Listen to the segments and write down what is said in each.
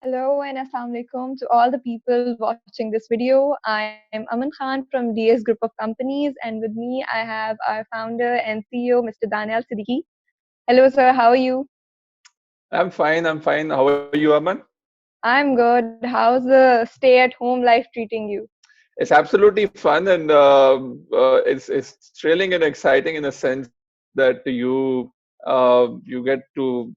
Hello and assalamu alaikum to all the people watching this video. I'm Aman Khan from DS Group of Companies, and with me I have our founder and CEO, Mr. Daniel Siddiqui. Hello, sir. How are you? I'm fine. I'm fine. How are you, Aman? I'm good. How's the stay-at-home life treating you? It's absolutely fun, and it's thrilling and exciting in a sense that you get to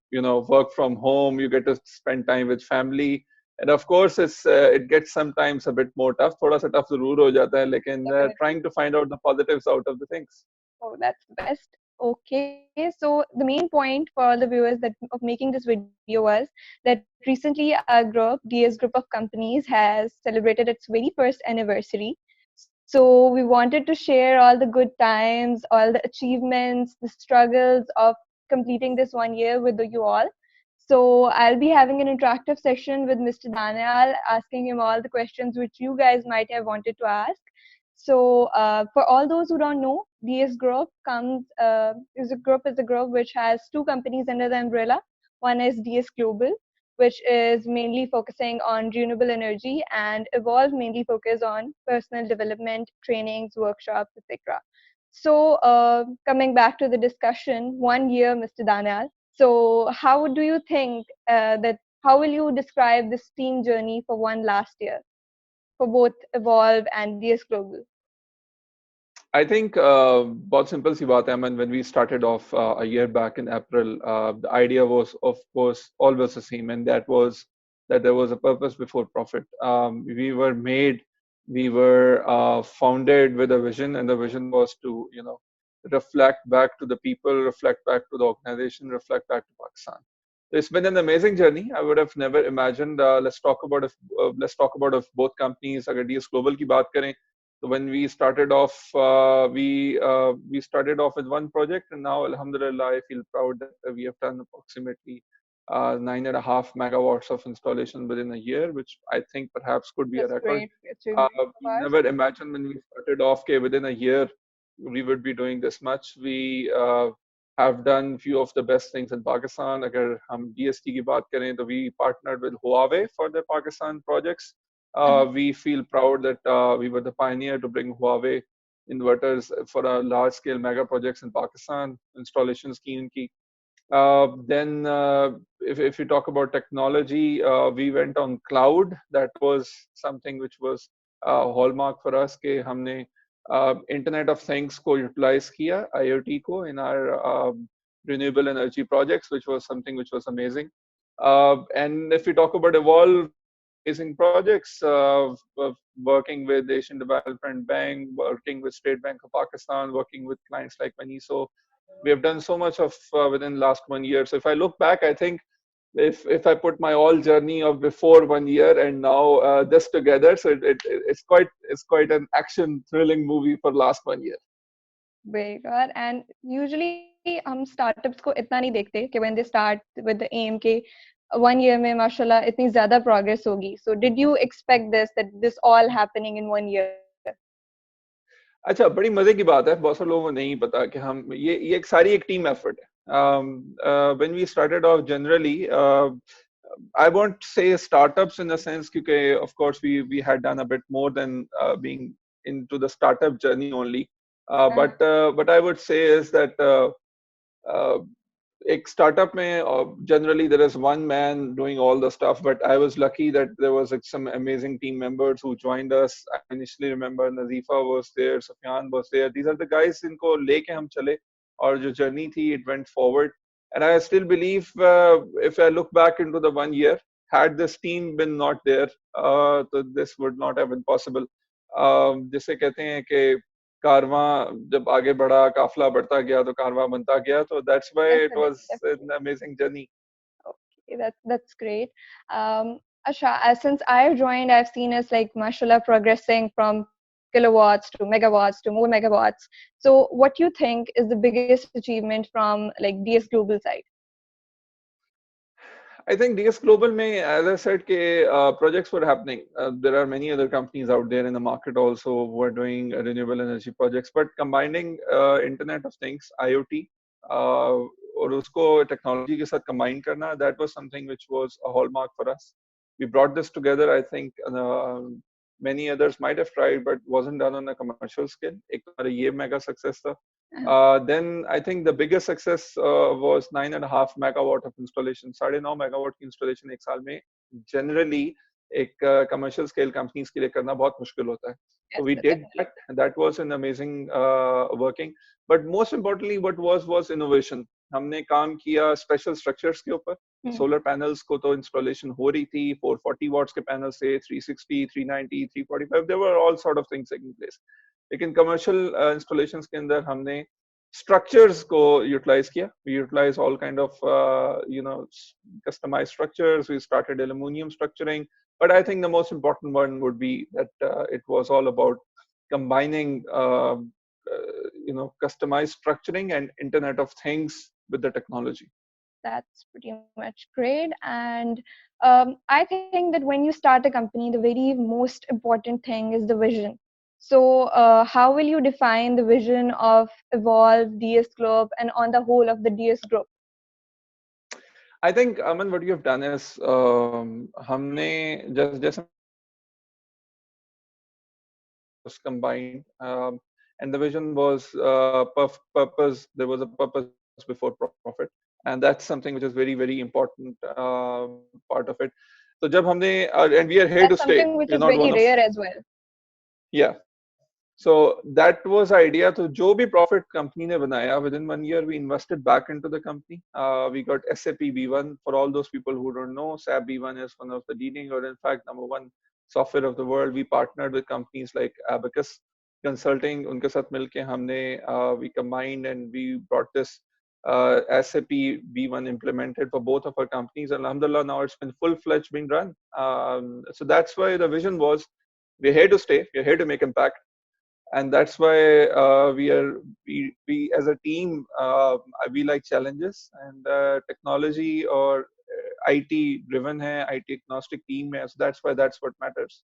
work from home. You get to spend time with family, and of course, it gets sometimes a bit more tough. थोड़ा सा tough जरूर हो जाता है, लेकिन Definitely. trying to find out the positives out of the things. Oh, that's the best. Okay, so the main point for all the viewers that of making this video was that recently our group, DS Group of Companies, has celebrated its very first anniversary. So we wanted to share all the good times, all the achievements, the struggles of completing this 1 year with you all. So I'll be having an interactive session with Mr. Daniel, asking him all the questions which you guys might have wanted to ask. So, for all those who don't know, DS Group is a group which has two companies under the umbrella. One is DS Global, which is mainly focusing on renewable energy, and Evolve mainly focus on personal development, trainings, workshops, etc. So, coming back to the discussion, 1 year, Mr. Daniel. So, how do you think that? How will you describe this team journey for one last year for both Evolve and DS Global? I think बहुत simple सी बात है, I mean, when we started off a year back in April, the idea was, of course, always the same, and that was that there was a purpose before profit. We were made, we were founded with a vision, and the vision was to, reflect back to the people, reflect back to the organization, reflect back to Pakistan. So it's been an amazing journey. I would have never imagined. Let's talk about if both companies, अगर DS Global की बात करें, so when we started off, we started off with one project, and now, Alhamdulillah, I feel proud that we have done approximately 9.5 megawatts of installation within a year, which I think perhaps could be a That's record. great achievement of We ours. never imagined when we started off, okay, within a year we would be doing this much. We have done few of the best things in Pakistan. अगर हम DST की बात करें, तो we partnered with Huawei for the Pakistan projects. Mhm. We feel proud that we were the pioneer to bring Huawei inverters for a large scale mega projects in Pakistan, installation scheme ki. Then, if you talk about technology, we went on cloud. That was something which was a hallmark for us. कि हमने Internet of Things को utilize किया, IoT को in our renewable energy projects, which was something which was amazing. And if we talk about Evolve, amazing projects, working with Asian Development Bank, working with State Bank of Pakistan, working with clients like Maniso. We have done so much of within last 1 year. So if I look back, I think if I put my all journey of before 1 year and now this together, so it's quite an action thrilling movie for last 1 year. Very good. And usually हम startups को इतना नहीं देखते कि when they start with the aim के 1 year में माशाल्लाह इतनी ज़्यादा progress होगी. So did you expect this, that this all happening in 1 year? अच्छा, बड़ी मजे की बात है, बहुत सारे लोगों को नहीं पता कि हम ये एक सारी एक टीम एफर्ट है. When we started off generally, I won't say startups in the sense क्योंकि of course we had done a bit more than being into the startup journey only. But I would say is that uh, एक startup में generally there is one man doing all the stuff, but I was lucky that there was like some amazing team members who joined us. I initially remember Nazifa was there, Sufyan was there. These are the guys जिनको लेके हम चले और जो journey थी, it went forward. And I still believe if I look back into the 1 year, had this team been not there, so this would not have been possible. जिसे कहते हैं कि कारवां जब आगे बढ़ा, काफिला बढ़ता गया तो कारवां बनता गया. So that's why it Definitely, was definitely. an amazing journey. Okay, that's great. Asha, since I've joined, I've seen us like mashallah progressing from kilowatts to megawatts to more megawatts. So, what do you think is the biggest achievement from like DS Global side? I think DS Global may, as I said, projects were happening. There are many other companies out there in the market also who are doing renewable energy projects, but combining Internet of Things, IoT, और उसको technology के साथ combine करना, that was something which was a hallmark for us. We brought this together. I think many others might have tried, but wasn't done on a commercial scale. एक तो हमारा ये mega success था. Then I think the biggest success was 9.5 megawatt of installation. 9.5 megawatt की installation एक साल में generally एक commercial scale companies के लिए करना बहुत मुश्किल होता है. So Yes, we did definitely. that. That was an amazing working. But most importantly, what was innovation. हमने काम किया special structures के ऊपर. सोलर पैनल्स को तो इंस्टॉलेशन हो रही थी 440 वॉट्स के पैनल्स थे 360 390 345 there were all sort of things taking place लेकिन कमर्शियल इंस्टॉलेशंस के अंदर हमने स्ट्रक्चर्स को यूटिलाइज किया we utilise all kind of customized structures we started aluminum structuring but I think the most important one would be that it was all about combining customized structuring and internet of things with the technology. That's pretty much great. And I think that when you start a company, the very most important thing is the vision. So, how will you define the vision of Evolve, DS Group, and on the whole of the DS Group? I think, Aman, what you have done is, हमने जैसे was combined, and the vision was purpose. There was a purpose before profit, and that's something which is very, very important part of it. So, जब हमने and we are here to That's stay. something which We're is not very one of rare as well. yeah. So that was idea. So जो भी profit company ने बनाया within 1 year we invested back into the company. We got SAP B1 for all those people who don't know. SAP B1 is one of the leading or in fact number one software of the world. We partnered with companies like Abacus Consulting. उनके साथ मिलके हमने we combined and we brought this SAP B1 implemented for both of our companies. And alhamdulillah now it's been full-fledged being run. So that's why the vision was we're here to stay. We're here to make impact and that's why we as a team we like challenges and technology or IT driven hai IT agnostic team hai, so that's why that's what matters.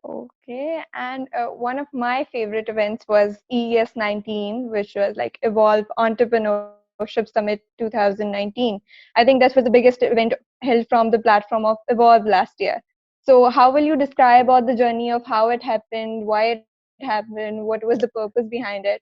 Okay, and one of my favorite events was EES 19, which was like Evolve Entrepreneurship Summit 2019. I think that was the biggest event held from the platform of Evolve last year. So, how will you describe about the journey of how it happened, why it happened, what was the purpose behind it?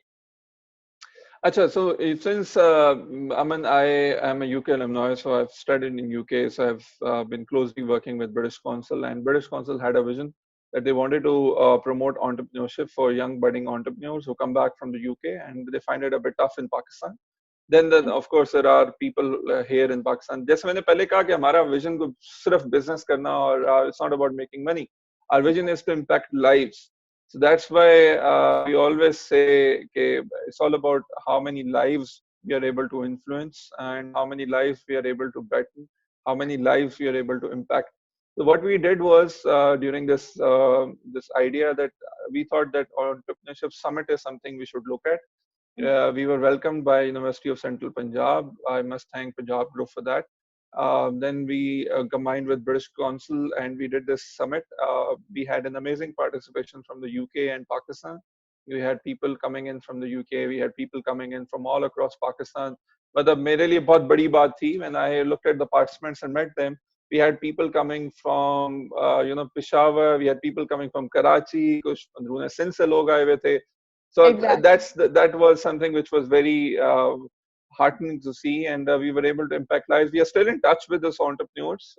Acha, so since Aman, I am a UK alumni, so I've studied in UK, so I've been closely working with British Council, and British Council had a vision that they wanted to promote entrepreneurship for young budding entrepreneurs who come back from the UK and they find it a bit tough in Pakistan. Then of course there are people here in Pakistan. जैसे मैंने पहले कहा कि हमारा vision को सिर्फ business करना और it's not about making money. Our vision is to impact lives. So that's why we always say okay, it's all about how many lives we are able to influence and how many lives we are able to brighten, how many lives we are able to impact. So what we did was during this idea that we thought that entrepreneurship summit is something we should look at. We were welcomed by University of Central Punjab. I must thank Punjab Group for that. Then we combined with British Council and we did this summit. We had an amazing participation from the UK and Pakistan. We had people coming in from the UK. We had people coming in from all across Pakistan. मतलब मेरे लिए बहुत बड़ी बात थी when I looked at the participants and met them. We had people coming from Peshawar. We had people coming from Karachi. कुछ अंदरूनी सिंध से लोग आए हुए थे. So Exactly. that was something which was very heartening to see, and we were able to impact lives. We are still in touch with those entrepreneurs,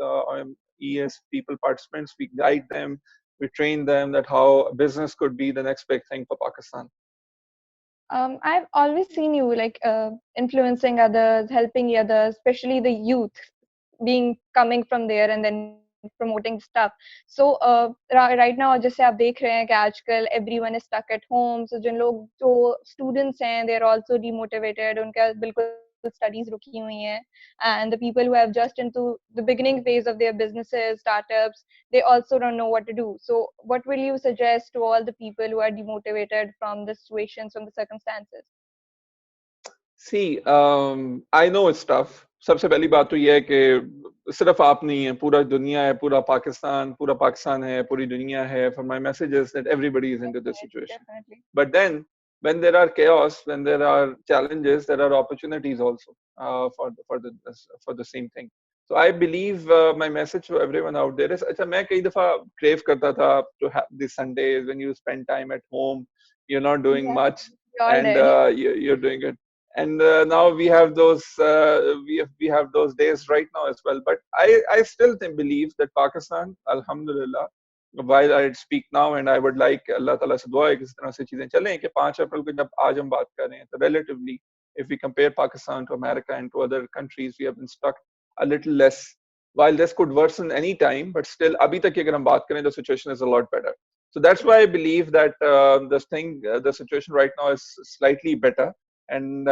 ES people participants. We guide them, we train them that how business could be the next big thing for Pakistan. I've always seen you like influencing others, helping others, especially the youth, being coming from there and then promoting stuff. So right now जैसे आप देख रहे हैं कि आजकल everyone is stuck at home. So जो students हैं, they are also demotivated. उनका बिल्कुल studies रुकी हुई हैं. And the people who have just into the beginning phase of their businesses, startups, they also don't know what to do. So what will you suggest to all the people who are demotivated from the situations, from the circumstances? See, I know it's tough. सबसे पहली बात तो ये है कि सिर्फ आप नहीं है, पूरा दुनिया है, पूरा पाकिस्तान है, पूरी दुनिया है. For my message is that everybody is into this Definitely, situation. definitely. But then, when there are chaos, when there are challenges, there are opportunities also for the same thing. So I believe my message to everyone out there is, अच्छा मैं कई दफा crave करता था to have these Sundays when you spend time at home, you're not doing Exactly. much, We all and did. you're doing it. And now we have those we have those days right now as well. But I still believe that Pakistan, Alhamdulillah, while I speak now, and I would like Allah Taala से दुआ है कि इस तरह से चीजें चलें कि 5 अप्रैल को जब आज हम बात कर रहे हैं, तो relatively, if we compare Pakistan to America and to other countries, we have been stuck a little less. While this could worsen any time, but still, abhi tak ki agar hum baat karen, the situation is a lot better. So that's why I believe that the situation right now is slightly better. And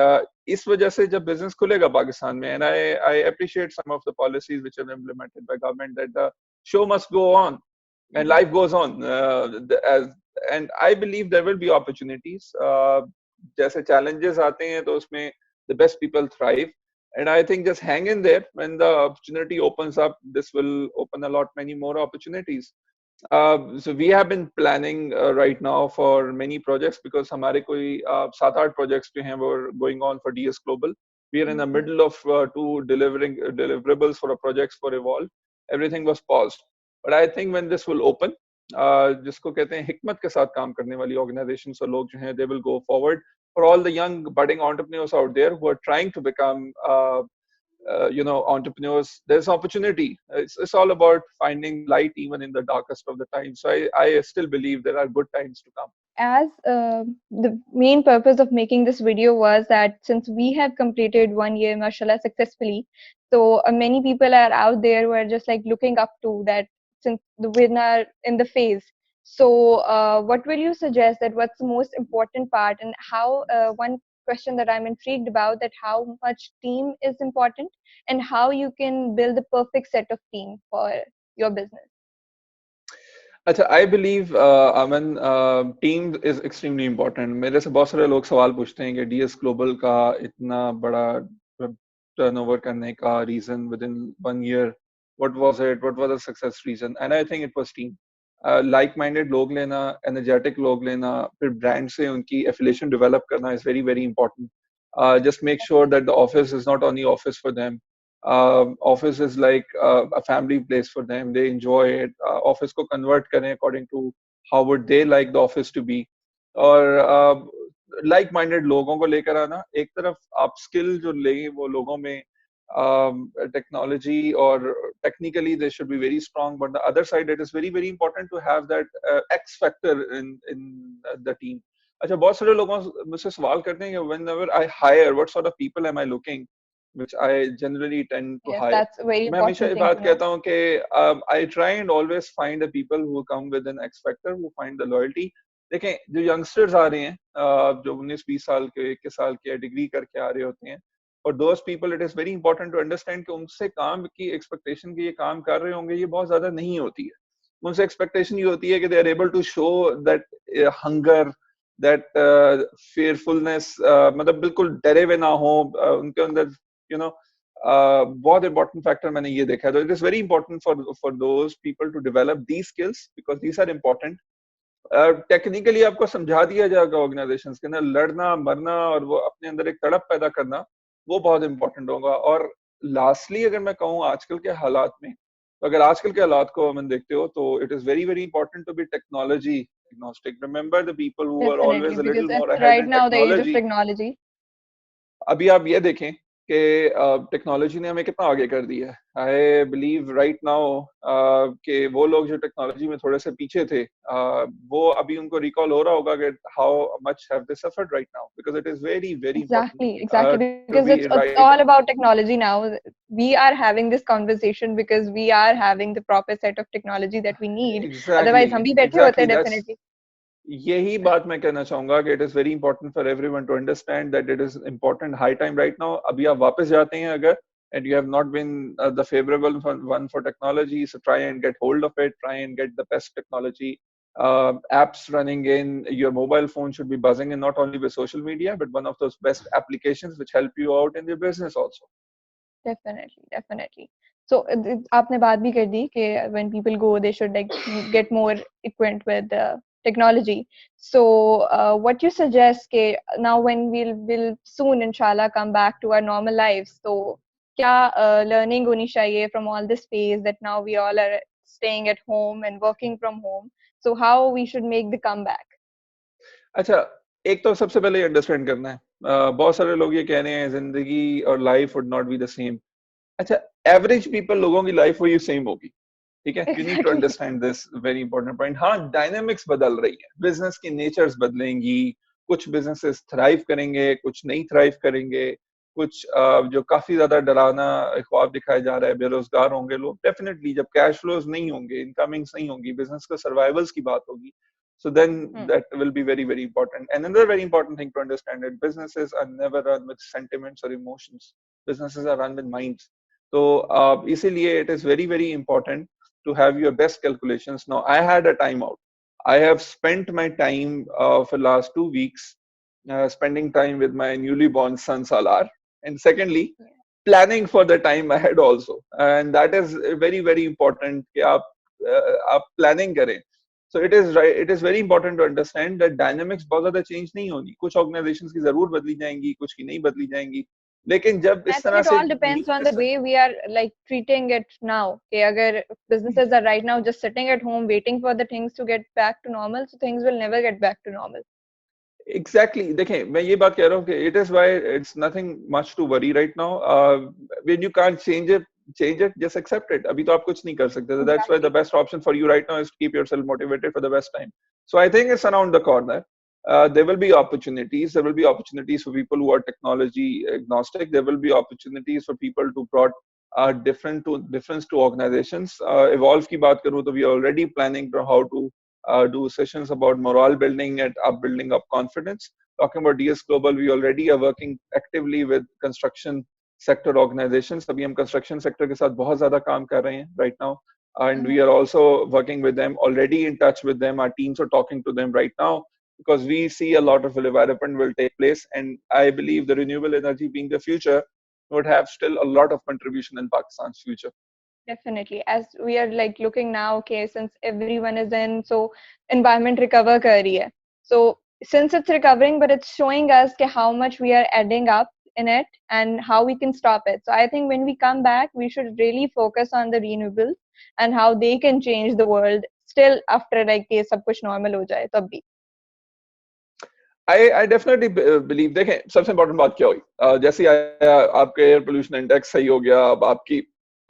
इस वजह से जब business खुलेगा पाकिस्तान में, and I appreciate some of the policies which have implemented by government, that the show must go on and life goes on. And I believe there will be opportunities. जैसे challenges आते हैं तो उसमें the best people thrive. And I think just hang in there. When the opportunity opens up, this will open a lot many more opportunities. So we have been planning right now for many projects, because हमारे कोई 7-8 projects जो हैं वो going on for DS Global. We are in the middle of two deliverables for a projects for Evolve. Everything was paused, but I think when this will open, जिसको कहते हैं हिकमत के साथ काम करने वाली organizations और लोग जो हैं, they will go forward. For all the young budding entrepreneurs out there who are trying to become entrepreneurs, there's opportunity. It's all about finding the light even in the darkest of the times. So I still believe there are good times to come. As the main purpose of making this video was that since we have completed 1 year, mashallah, successfully, so many people are out there who are just like looking up to that, since the winner in the phase. So, what will you suggest, that what's the most important part, and how, one question that I'm intrigued about, that how much team is important, and how you can build the perfect set of team for your business? अच्छा, I believe Aman, team is extremely important. मेरे से बहुत सारे लोग सवाल पूछते हैं कि डीएस ग्लोबल का इतना बड़ा टर्नओवर करने का reason with in 1 year, what was it, what was the success reason? And I think it was team. Like minded लोग लेना, एनर्जेटिक लोग लेना, फिर ब्रांड से उनकी एफिलिएशन डेवलप करना is very very important. Just make sure that the office is not only office for them. Office is like a family place for them. They enjoy it. Office को convert करें according to how would they like the office to be. और like minded लोगों को लेकर आना. एक तरफ आप skill जो लेंगे वो लोगों में technology or technically they should be very strong, but the other side, it is very very important to have that X factor in the team. अच्छा, बहुत सारे लोगों मुझसे सवाल करते हैं कि whenever I hire, what sort of people am I looking, which I generally tend to Yes, hire. that's a very मैं हमेशा important ये thing to बात know. कहता हूँ कि I try and always find the people who come with an X factor, who find the loyalty. देखें, जो youngsters आ रहे हैं, जो 19-20 साल के, 21 साल के डिग्री करके आ रहे होते हैं, और those people, it is very important to understand कि उनसे काम की expectation कि ये काम कर रहे होंगे, ये बहुत ज्यादा नहीं होती है. उनसे expectation ये होती है कि they are able to show that hunger, that fearfulness, मतलब बिल्कुल डरे हुए ना हो उनके अंदर, you know. बहुत important factor मैंने ये देखा है. तो it is very important for those people to develop these skills, because these are important. Technically आपको समझा दिया जाएगा ऑर्गेनाइजेशंस के अंदर, लड़ना मरना और वो अपने अंदर एक तड़प पैदा करना, वो बहुत इंपॉर्टेंट होगा. और लास्टली अगर मैं कहूँ आजकल के हालात में, तो अगर आजकल के हालात को हम देखते हो, तो it is very very important to be technology agnostic. Remember the people who are Definitely, always a because little more it's ahead right in now the age of technology. technology. अभी आप ये देखें कि टेक्नोलॉजी ने हमें कितना आगे कर दिया है. आई बिलीव राइट नाउ कि वो लोग जो टेक्नोलॉजी में थोड़े से पीछे थे, वो अभी उनको रिकॉल हो रहा होगा कि how much have they suffered right now, because it is very very important Exactly, to because be it's right. all about technology now. We are having this conversation because we are having the proper set of technology that we need. Exactly, Otherwise, हम भी बैठे होते exactly, that's, definitely. यही बात मैं कहना चाहूंगा कि it is very important for everyone to understand that it is important high time right now. अभी आप वापस जाते हैं अगर, and you have not been the favorable one for technology, so try and get hold of it, try and get the best technology apps running in your mobile phone. Should be buzzing, and not only with social media, but one of those best applications which help you out in your business also. Definitely, definitely. So, आपने बात भी कर दी कि when people go, they should like get more equipped with technology. So, what you suggest, कि now when we'll soon, inshallah, come back to our normal lives. So, क्या learning होनी चाहिए from all this phase that now we all are staying at home and working from home. So how we should make the comeback. अच्छा, एक तो सबसे पहले understand करना है, बहुत सारे लोग ये कह रहे हैं जिंदगी और life would not be the same. अच्छा, एवरेज पीपल लोगों की लाइफ वही सेम होगी, ठीक है। You need to Exactly. Understand this very important point. हाँ, डायनेमिक्स बदल रही है, बिजनेस की नेचर्स बदलेंगी, कुछ बिजनेसेस थ्राइव करेंगे, कुछ नहीं थ्राइव करेंगे, कुछ जो काफी ज्यादा डरावना ख्वाब दिखाया जा रहा है, बेरोजगार होंगे लोग डेफिनेटली, जब कैश फ्लोज नहीं होंगे, इनकमिंग्स नहीं होंगी, बिजनेस का सर्वाइवल्स की बात होगी। So then Hmm. that will be very, very important. And another very important thing to understand is businesses are never run with sentiments or emotions. Businesses are run with minds. So इसीलिए it is very, very important to have your best calculations. Now, I had a timeout. I have spent my time for last 2 weeks spending time with my newly born son Salar, and secondly, Yeah. planning for the time ahead also. And that is very, very important कि आप planning करें. So it is right. It is very important to understand that dynamics बहुत ज़्यादा change नहीं होनी. कुछ organizations की जरूर बदली जाएंगी, कुछ की नहीं बदली जाएंगी. लेकिन जब I इस think तरह it से all depends on the weakness, way we are like treating it now. Okay, agar businesses are right now just sitting at home waiting for the things to get back to normal, so things will never get back to normal. Exactly. देखें, मैं ये बात कह रहा हूँ कि it is why it's nothing much to worry right now. When you can't change it, just accept it. अभी तो आप कुछ नहीं कर सकते. So that's why the Exactly. best option for you right now is to keep yourself motivated for the best time. So I think it's around the corner. There will be opportunities. There will be opportunities for people who are technology agnostic. There will be opportunities for people to brought difference to organizations. Evolve की बात करूँ तो we are already planning to how to do sessions about morale building and up building up confidence. Talking about DS Global, we already are working actively with construction sector organizations. अभी हम construction sector के साथ बहुत ज़्यादा काम कर रहे हैं right now, and we Mm-hmm. are also working with them, already in touch with them. Our teams are talking to them right now because we see a lot of development will take place, and I believe the renewable energy being the future would have still a lot of contribution in Pakistan's future. Definitely. As we are like looking now, okay, since everyone is in, so environment recover kar rahi hai. So since it's recovering, but it's showing us ke how much we are adding up in it and how we can stop it. So I think when we come back, we should really focus on the renewables and how they can change the world still after like ये सब कुछ normal हो जाए तब भी. I definitely believe, देखें सबसे important बात क्या हुई, जैसे ही आया आपके एयर पोल्यूशन इंडेक्स सही हो गया, अब आपकी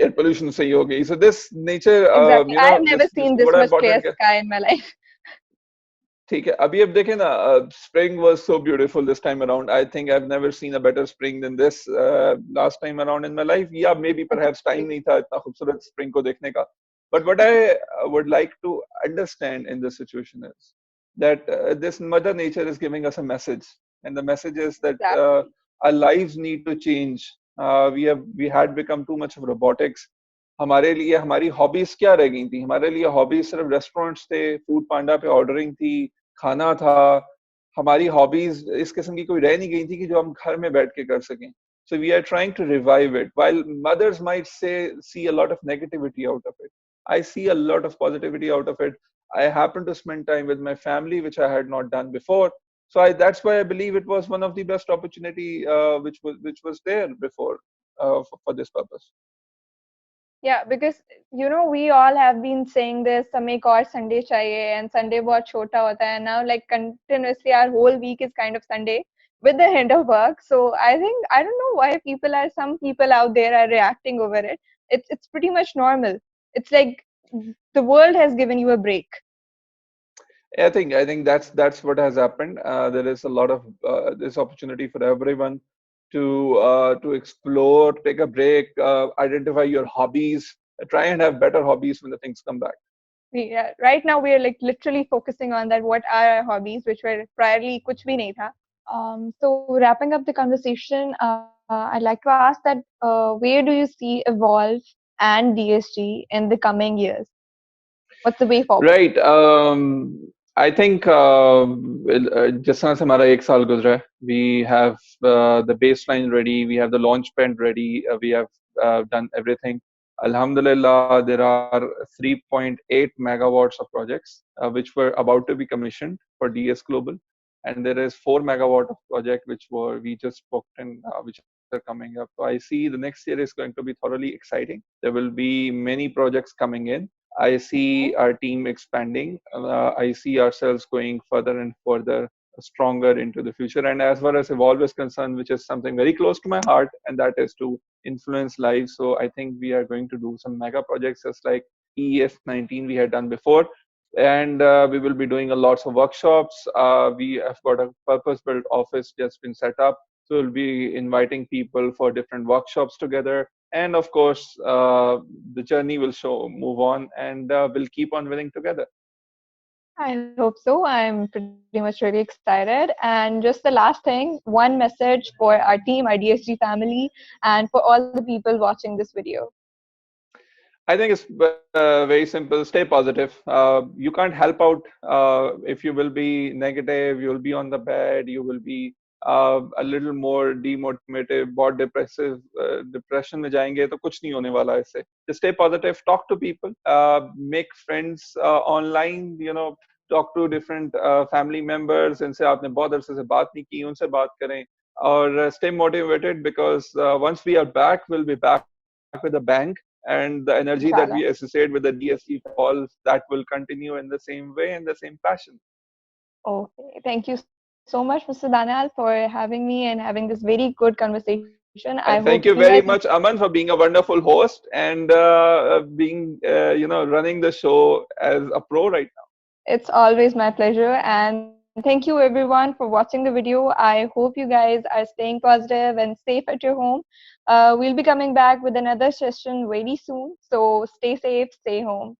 एयर पोल्यूशन सही हो गई, so this nature, Exactly. I have never this seen this बड़ा much clear इम्पोर्टेंट है, sky in my life. ठीक है। अभी अब देखें ना, spring was so beautiful this time around. I think I've never seen a better spring than this last time around in my life. Yeah, maybe perhaps time Exactly. नहीं था इतना खूबसूरत spring को देखने का. But what I would like to understand in this situation is that this Mother Nature is giving us a message, and the message is that Exactly. our lives need to change. We had become too much of robotics. हमारे लिए हमारी hobbies क्या रह गई थी? हमारे लिए hobbies सिर्फ रेस्टोरेंट्स थे, फूड पांडा पे ऑर्डरिंग थी, खाना था। हमारी हॉबीज इस किस्म की कोई रह नहीं गई थी कि जो हम घर में बैठ के कर सकें। So we are trying to revive it. While mothers might see a lot of negativity out of it, I see a lot of positivity out of it. I happen to spend time with my family, which I had not done before. So that's why I believe it was one of the best opportunity which was there before for this purpose. Yeah, because we all have been saying this, हमें एक और Sunday चाहिए and Sunday बहुत छोटा होता है. Now like continuously our whole week is kind of Sunday with the end of work. So I think I don't know why some people out there are reacting over it. It's pretty much normal. It's like the world has given you a break. I think that's what has happened. There is a lot of this opportunity for everyone to explore, take a break, identify your hobbies, try and have better hobbies when the things come back. Yeah, right now we are like literally focusing on that. What are our hobbies, which were priorly कुछ भी नहीं था. So wrapping up the conversation, I'd like to ask that where do you see Evolve and DSG in the coming years? What's the way forward? Right. I think जिस तरह से हमारा एक साल गुजरा है, we have the baseline ready, we have the launch pad ready, we have done everything. Alhamdulillah, there are 3.8 megawatts of projects which were about to be commissioned for DS Global, and there is 4 megawatt of project which we just booked and which are are coming up. So I see the next year is going to be thoroughly exciting. There will be many projects coming in. I see our team expanding. I see ourselves going further and further stronger into the future. And as far as Evolve is concerned, which is something very close to my heart, and that is to influence lives. So I think we are going to do some mega projects just like EEF 19 we had done before. And we will be doing a lots of workshops. We have got a purpose-built office just been set up. So we'll be inviting people for different workshops together. And of course, the journey will move on, and we'll keep on winning together. I hope so. I'm pretty much really excited. And just the last thing, one message for our team, our DSG family, and for all the people watching this video. I think it's very simple. Stay positive. You can't help out if you will be negative. You will be on the bed. You will be a little more demotivated, बहुत depressive. Depression में जाएंगे तो कुछ नहीं होने वाला इससे. Just stay positive. Talk to people. Make friends online. Talk to different family members. इनसे आपने बहुत अरसे से बात नहीं की, उनसे बात करें. Or stay motivated because once we are back, we'll be back with a bang, and the energy that we Inshallah. associate with the DSG falls, that will continue in the same way and the same passion. Okay. Thank you so much, Mr. Danal, for having me and having this very good conversation. I hope you And guys thank you very much, Aman, for being a wonderful host and being, running the show as a pro right now. It's always my pleasure. And thank you everyone for watching the video. I hope you guys are staying positive and safe at your home. We'll be coming back with another session very soon. So stay safe, stay home.